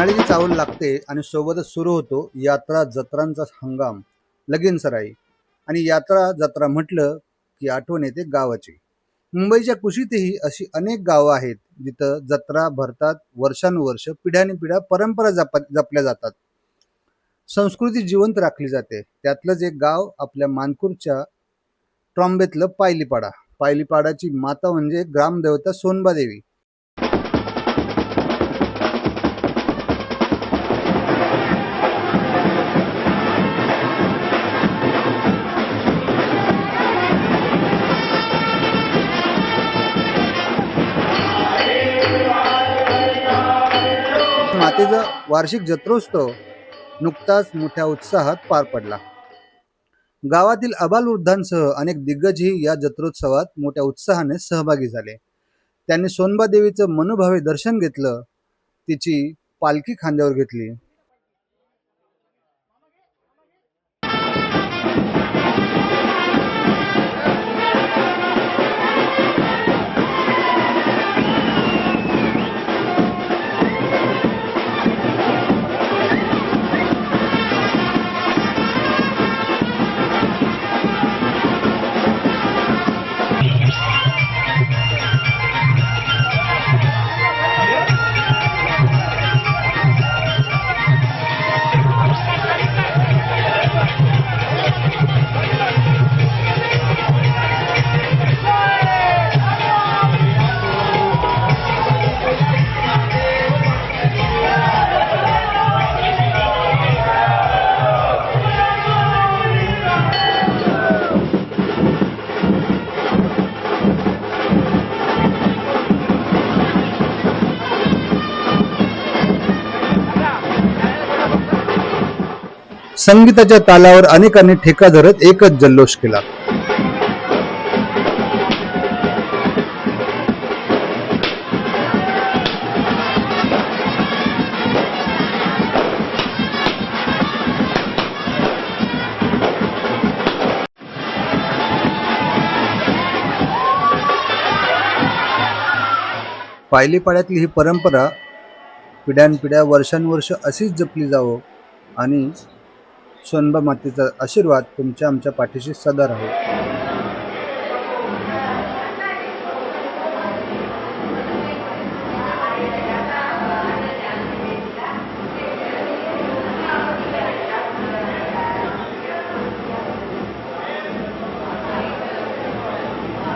उन्हाळ्याची चावल लागते आणि सोबतच सुरू होतो यात्रा जत्रांचा हंगाम. लगीन सराई आणि यात्रा जत्रा म्हटलं की आठवण येते गावाची. मुंबईच्या कुशीतही अशी अनेक गावं आहेत जिथं जत्रा भरतात. वर्षानुवर्ष पिढ्यानपिढ्या परंपरा जपल्या जातात. संस्कृती जिवंत राखली जाते. त्यातलंच एक गाव आपल्या मानपूरच्या ट्रॉम्बेतलं पायलीपाडा. पायलीपाडाची माता म्हणजे ग्रामदेवता सोनबादेवी. मातेचा वार्षिक जत्रोत्सव नुकताच मोठ्या उत्साहात पार पडला. गावातील आबालवृद्धांसह अनेक दिग्गजही या जत्रोत्सवात मोठ्या उत्साहाने सहभागी झाले. त्यांनी सोनबा देवीचं मनोभावे दर्शन घेतलं, तिची पालखी खांद्यावर घेतली. संगीताच्या तालावर अनेकांनी ठेका धरत एकच जल्लोष केला. पायलीपाड्यातली ही परंपरा पिढ्यानपिढ्या वर्षानुवर्ष अशीच जपली जावं आणि सोनबा मातेचा आशीर्वाद तुमच्या आमच्या पाठीशी सदा राहो.